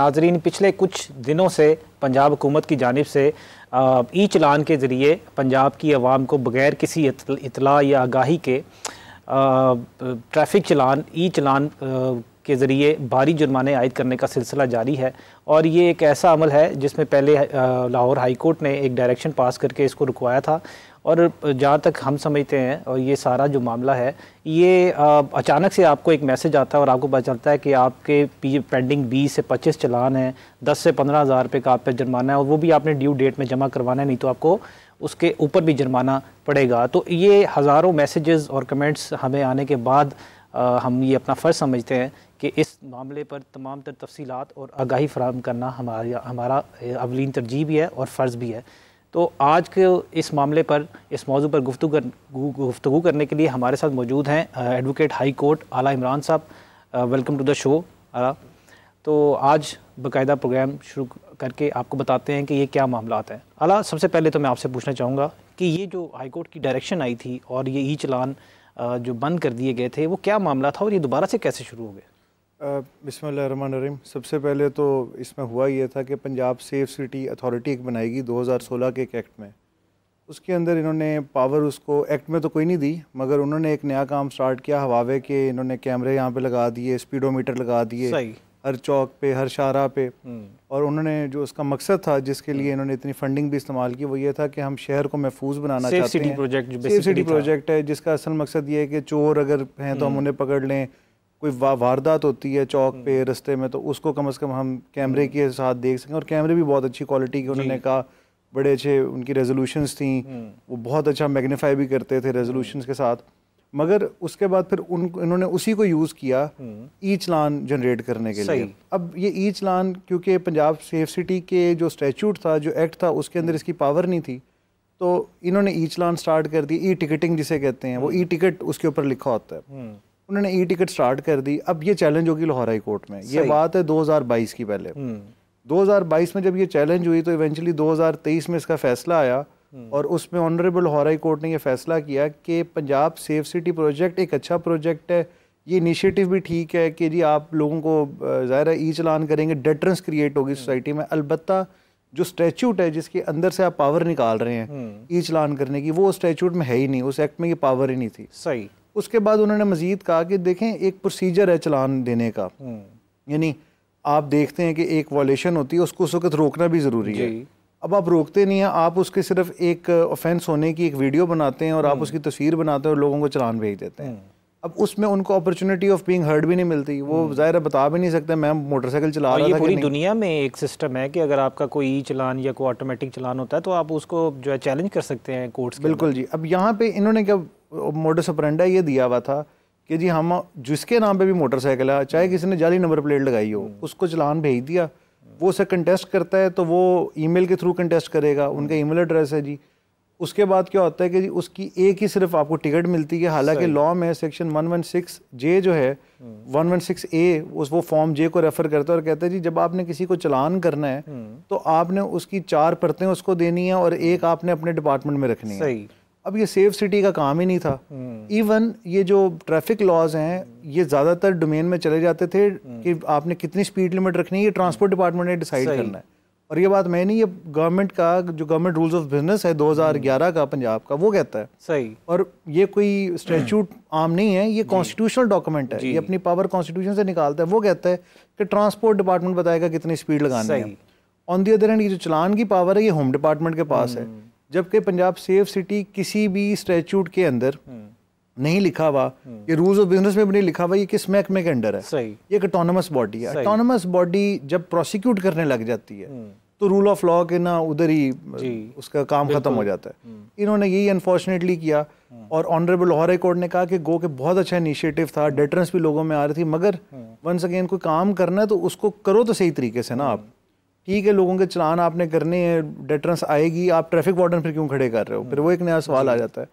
नाजरीन, पिछले कुछ दिनों से पंजाब हुकूमत की जानिब से ई चलान के ज़रिए पंजाब की आवाम को बग़ैर किसी इतला या आगाही के ट्रैफिक चलान, ई चलान के ज़रिए भारी जुर्माने आयद करने का सिलसिला जारी है। और ये एक ऐसा अमल है जिसमें पहले लाहौर हाई कोर्ट ने एक डायरेक्शन पास करके इसको रुकवाया था। और जहाँ तक हम समझते हैं, और ये सारा जो मामला है, ये अचानक से आपको एक मैसेज आता है और आपको पता चलता है कि आपके पेंडिंग 20 से 25 चलान हैं, 10 से 15 हज़ार रुपये का आप पे जुर्माना है, और वो भी आपने ड्यू डेट में जमा करवाना है, नहीं तो आपको उसके ऊपर भी जुर्माना पड़ेगा। तो ये हज़ारों मैसेजेस और कमेंट्स हमें आने के बाद हम ये अपना फ़र्ज़ समझते हैं कि इस मामले पर तमाम तर तफसीलात और आगाही फराहम करना हमारा अवलीन तरजीह भी है और फ़र्ज़ भी है। तो आज के इस मामले पर, इस मौजू पर गुफ्तगू करने के लिए हमारे साथ मौजूद हैं एडवोकेट हाई कोर्ट आला इमरान साहब। वेलकम टू द शो आला। तो आज बाकायदा प्रोग्राम शुरू करके आपको बताते हैं कि ये क्या मामलात हैं। आला, सबसे पहले तो मैं आपसे पूछना चाहूँगा कि ये जो हाई कोर्ट की डायरेक्शन आई थी और ये ई चलान जो बंद कर दिए गए थे, वो क्या मामला था और ये दोबारा से कैसे शुरू हो गए? बिस्मिल्लाहिर्रहमानिर्रहीम। सबसे पहले तो इसमें हुआ ये था कि पंजाब सेफ सिटी अथॉरिटी एक बनाएगी 2016 के एक एक्ट में। उसके अंदर इन्होंने पावर, उसको एक्ट में तो कोई नहीं दी, मगर उन्होंने एक नया काम स्टार्ट किया हवावे के। इन्होंने कैमरे यहाँ पे लगा दिए, स्पीडोमीटर लगा दिए हर चौक पे, हर शाहराह पे। और उन्होंने जो उसका मकसद था, जिसके लिए इन्होंने इतनी फंडिंग भी इस्तेमाल की, वो ये था कि हम शहर को महफूज बनाना चाहते हैं। सेफ सिटी प्रोजेक्ट है, जिसका असल मकसद ये है कि चोर अगर हैं तो हम उन्हें पकड़ लें, कोई वारदात होती है चौक पे, रास्ते में, तो उसको कम से कम हम कैमरे के साथ देख सकें। और कैमरे भी बहुत अच्छी क्वालिटी के उन्होंने कहा, बड़े अच्छे उनकी रेजोल्यूशंस थी, वो बहुत अच्छा मैग्नीफाई भी करते थे रेजोल्यूशंस के साथ। मगर उसके बाद फिर इन्होंने उसी को यूज़ किया ई चलान जनरेट करने के लिए। अब ये ई चलान, क्योंकि पंजाब सेफ सिटी के जो स्टैचूट था, जो एक्ट था, उसके अंदर इसकी पावर नहीं थी, तो इन्होंने ई चलान स्टार्ट कर दी। ई टिकटिंग जिसे कहते हैं, वो ई टिकट उसके ऊपर लिखा होता है, उन्होंने ई टिकट स्टार्ट कर दी। अब ये चैलेंज होगी लाहौर हाई कोर्ट में। ये बात है 2022 की। पहले 2022 में जब ये चैलेंज हुई तो इवेंचुअली 2023 में इसका फैसला आया, और उसमें ऑनरेबल लाहौर हाई कोर्ट ने ये फैसला किया कि पंजाब सेफ सिटी प्रोजेक्ट एक अच्छा प्रोजेक्ट है। ये इनिशिएटिव भी ठीक है कि जी आप लोगों को ज़ाहिर है ई चलान करेंगे, डेटरेंस क्रिएट होगी सोसाइटी में। अलबत्ता जो स्टैच्यूट है जिसके अंदर से आप पावर निकाल रहे हैं ई चलान करने की, वो स्टैच्यूट में है ही नहीं, उस एक्ट में ये पावर ही नहीं थी। सही। उसके बाद उन्होंने मजीद कहा कि देखें, एक प्रोसीजर है चलान देने का, यानी आप देखते हैं कि एक वॉलेशन होती है, उसको उस वक्त रोकना भी ज़रूरी है। अब आप रोकते नहीं हैं, आप उसके सिर्फ एक ऑफेंस होने की एक वीडियो बनाते हैं और आप उसकी तस्वीर बनाते हैं और लोगों को चलान भेज देते हैं। अब उसमें उनको अपॉर्चुनिटी ऑफ बीइंग हर्ड भी नहीं मिलती, वो ज़ाहिर बता भी नहीं सकते मैं मोटरसाइकिल चला रहा था। पूरी दुनिया में एक सिस्टम है कि अगर आपका कोई ई चलान या कोई ऑटोमेटिक चलान होता है तो आप उसको जो है चैलेंज कर सकते हैं कोर्ट्स के। बिल्कुल जी। अब यहाँ पे इन्होंने क्या मोडस ऑपरेंडी ये दिया हुआ था कि जी हम जिसके नाम पे भी मोटरसाइकिल है, चाहे किसी ने जाली नंबर प्लेट लगाई हो, उसको चलान भेज दिया, वो उसे कंटेस्ट करता है तो वो ईमेल के थ्रू कंटेस्ट करेगा, उनका ईमेल एड्रेस है जी। उसके बाद क्या होता है कि जी उसकी एक ही सिर्फ आपको टिकट मिलती है। हालांकि लॉ में सेक्शन 116J जो है, 116A वो फॉर्म J को रेफर करता है और कहता है जी जब आपने किसी को चलान करना है तो आपने उसकी 4 परतें उसको देनी है और एक आपने अपने डिपार्टमेंट में रखनी है। अब ये सेफ सिटी का काम ही नहीं था। इवन ये जो ट्रैफिक लॉज हैं, ये ज़्यादातर डोमेन में चले जाते थे कि आपने कितनी स्पीड लिमिट रखनी है, ये ट्रांसपोर्ट डिपार्टमेंट ने डिसाइड करना है। और ये बात मैं नहीं, ये गवर्नमेंट का जो गवर्नमेंट रूल्स ऑफ बिजनेस है 2011 का पंजाब का, वो कहता है। सही। और ये कोई स्टैट्यूट आम नहीं है, ये कॉन्स्टिट्यूशनल डॉक्यूमेंट है, ये अपनी पावर कॉन्स्टिट्यूशन से निकालता है। वो कहता है कि ट्रांसपोर्ट डिपार्टमेंट बताएगा कितनी स्पीड लगानी है। ऑन दी अदर हैंड, ये जो चलान की पावर है ये होम डिपार्टमेंट के पास है, जबकि पंजाब सेफ सिटी किसी भी स्टैट्यूट के अंदर नहीं लिखा हुआ, ये रूल्स ऑफ बिजनेस में भी नहीं लिखा हुआ, ये किस महकमे के अंडर है। सही। ये एक ऑटोनमस बॉडी है। ऑटोनमस बॉडी जब प्रोसिक्यूट करने लग जाती है तो रूल ऑफ लॉ के ना उधर ही उसका काम खत्म हो जाता है। इन्होंने यही अनफॉर्चुनेटली किया और ऑनरेबल लाहौर हाई कोर्ट ने कहा कि गो के बहुत अच्छा इनिशिएटिव था, डेटरेंस भी लोगों में आ रही थी, मगर वंस अगेन कोई काम करना है तो उसको करो तो सही तरीके से ना। आप ठीक है, लोगों के चलान आपने करने हैं, डेटरेंस आएगी, आप ट्रैफिक वार्डन फिर क्यों खड़े कर रहे हो? फिर वो एक नया सवाल आ जाता है।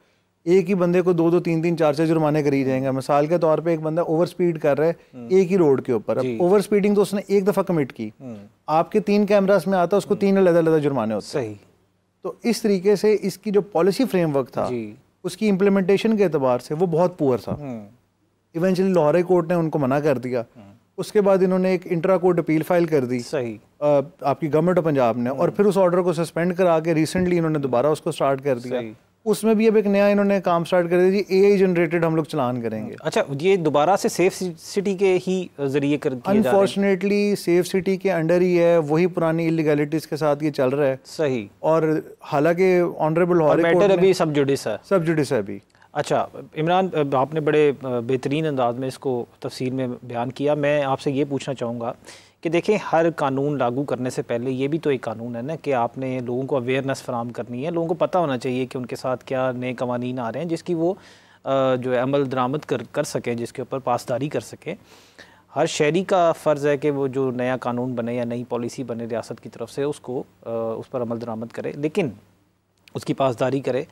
एक ही बंदे को 2-2, 3-3, 4-4 जुर्माने करी जाएंगे। मिसाल के तौर पे एक बंदा ओवर स्पीड कर रहा है एक ही रोड के ऊपर, अब ओवर स्पीडिंग तो उसने एक दफ़ा कमिट की, आपके 3 कैमरास में आता है, उसको 3 अलग-अलग जुर्माने होते हैं। सही। तो इस तरीके से इसकी जो पॉलिसी फ्रेमवर्क था उसकी इम्प्लीमेंटेशन के एतबार से वो बहुत पुअर था। इवेंचुअली लाहौर हाई कोर्ट ने उनको मना कर दिया उसके बाद इन्होंने एक इंट्रा कोर्ट अपील फाइल कर दी सही आपकी गवर्नमेंट ऑफ पंजाब ने, और फिर उस ऑर्डर को सस्पेंड करा के रिसेंटली इन्होंने दोबारा उसको स्टार्ट कर दिया। उसमें भी अब एक नया इन्होंने काम स्टार्ट कर दिया जी, एआई जनरेटेड हम लोग चलान करेंगे। अच्छा, ये दोबारा से सेफ सिटी के ही जरिए कर दिए जा रहे हैं? अनफॉर्चुनेटली सेफ सिटी के अंडर ही है, वही पुरानी इलीगैलिटीज के साथ ये चल रहा है। सही। और हालांकि ऑनरेबल मैटर अभी सब जुडिस है। सब जुडिस है अभी। अच्छा इमरान, आपने बड़े बेहतरीन अंदाज में इसको तफसील में बयान किया। मैं आपसे ये पूछना चाहूँगा कि देखें, हर कानून लागू करने से पहले ये भी तो एक कानून है ना कि आपने लोगों को अवेयरनेस फराहम करनी है। लोगों को पता होना चाहिए कि उनके साथ क्या नए कवानीन आ रहे हैं जिसकी वो जो है अमल दरामद कर सकें, जिसके ऊपर पासदारी कर सकें। हर शहरी का फ़र्ज़ है कि वो जो नया कानून बने या नई पॉलिसी बने रियासत की तरफ से उसको उस पर अमल दरामद करे, लेकिन उसकी पासदारी करे।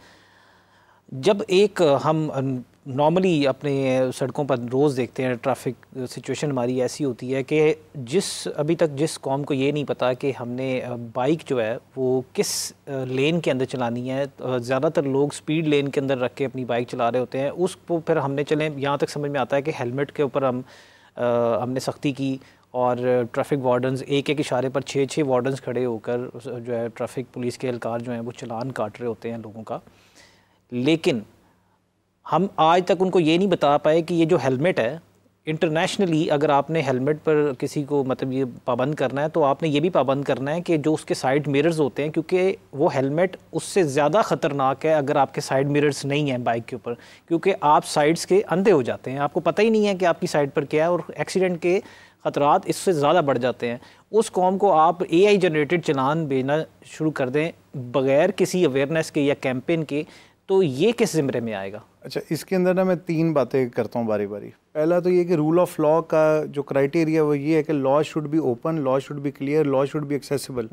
जब एक हम नॉर्मली अपने सड़कों पर रोज़ देखते हैं, ट्रैफिक सिचुएशन हमारी ऐसी होती है कि अभी तक जिस कौम को ये नहीं पता कि हमने बाइक जो है वो किस लेन के अंदर चलानी है, ज़्यादातर लोग स्पीड लेन के अंदर रख के अपनी बाइक चला रहे होते हैं। उसको फिर हमने यहाँ तक समझ में आता है कि हेलमेट के ऊपर हमने सख्ती की, और ट्रैफिक वार्डन्स एक इशारे पर 6 वार्डन्स खड़े होकर जो है ट्रैफिक पुलिस के एहलकार जो हैं वो चालान काट रहे होते हैं लोगों का। लेकिन हम आज तक उनको ये नहीं बता पाए कि ये जो हेलमेट है, इंटरनेशनली अगर आपने हेलमेट पर किसी को मतलब ये पाबंद करना है तो आपने ये भी पाबंद करना है कि जो उसके साइड मिरर्स होते हैं, क्योंकि वो हेलमेट उससे ज़्यादा ख़तरनाक है अगर आपके साइड मिरर्स नहीं हैं बाइक के ऊपर, क्योंकि आप साइड्स के अंधे हो जाते हैं, आपको पता ही नहीं है कि आपकी साइड पर क्या है, और एक्सीडेंट के ख़तरात इससे ज़्यादा बढ़ जाते हैं। उस कौम को आप AI जनरेटेड चलान भेजना शुरू कर दें बग़ैर किसी अवेयरनेस के या कैंपेन के, तो ये किस ज़िम्रे में आएगा? अच्छा, इसके अंदर ना मैं 3 बातें करता हूँ बारी बारी। पहला तो ये कि रूल ऑफ लॉ का जो क्राइटेरिया वो ये है कि law should be open, law should be clear, law should be accessible,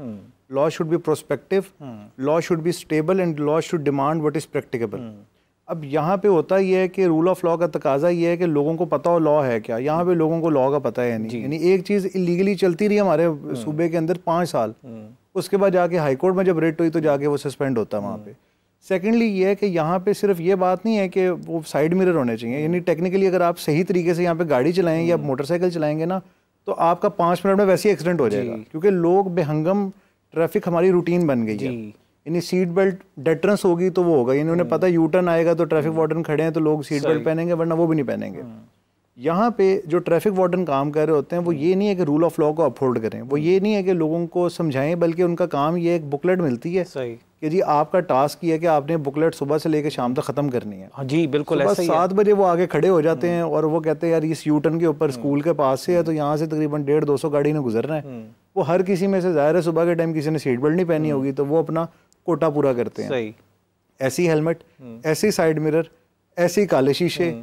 law should be prospective, law should be stable and law should demand what is practicable. अब यहाँ पे होता ये है कि रूल ऑफ लॉ का तकाजा ये है कि लोगों को पता हो लॉ है क्या। यहाँ पे लोगों को लॉ का पता है नहीं। यानी एक चीज़ इलीगली चलती रही हमारे सूबे के अंदर 5 साल, उसके बाद जाके हाई कोर्ट में जब रेट हुई तो जाके वो सस्पेंड होता है वहाँ पे। सेकेंडली ये है कि यहाँ पे सिर्फ ये बात नहीं है कि वो साइड मिरर होने चाहिए, यानी टेक्निकली अगर आप सही तरीके से यहाँ पे गाड़ी चलाएं या मोटरसाइकिल चलाएंगे ना तो आपका 5 मिनट में वैसे ही एक्सीडेंट हो जाएगा, क्योंकि लोग बेहंगम ट्रैफिक हमारी रूटीन बन गई है। यानी सीट बेल्ट डेटरेंस होगी तो वो होगा, यानी उन्हें पता है यू टर्न आएगा तो ट्रैफिक वार्डन खड़े हैं तो लोग सीट बेल्ट पहनेंगे, वरना वो भी नहीं पहनेंगे। यहाँ पे जो ट्रैफिक वार्डन काम कर रहे होते हैं वो ये नहीं है कि रूल ऑफ लॉ को अपहोल्ड करें, वो ये नहीं है कि लोगों को समझाएं, बल्कि उनका काम ये एक बुकलेट मिलती है कि जी आपका टास्क ये है कि आपने बुकलेट सुबह से लेकर शाम तक खत्म करनी है। हाँ जी बिल्कुल ऐसा ही है। 7 बजे वो आगे खड़े हो जाते हैं और वो कहते हैं यार इस यू टर्न के ऊपर स्कूल के पास से है तो यहाँ से तकरीबन 150-200 गाड़ी ने गुजरना है। वो हर किसी में से ज़ाहिर है सुबह के टाइम किसी ने सीट बेल्ट नहीं पहनी होगी तो वो अपना कोटा पूरा करते हैं। ऐसी हेलमेट, ऐसी साइड मिरर, ऐसी काले शीशे,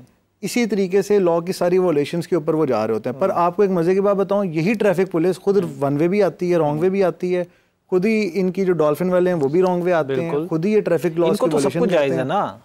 इसी तरीके से लॉ की सारी वोलेशंस के ऊपर वो जा रहे होते हैं। पर आपको एक मजे की बात बताऊं, यही ट्रैफिक पुलिस खुद वन वे भी आती है, रॉन्ग वे भी आती है, खुद ही इनकी जो डॉल्फिन वाले हैं वो भी रॉन्ग वे आते हैं, खुद ही ये ट्रैफिक लॉस की वोलेशन करते हैं ना।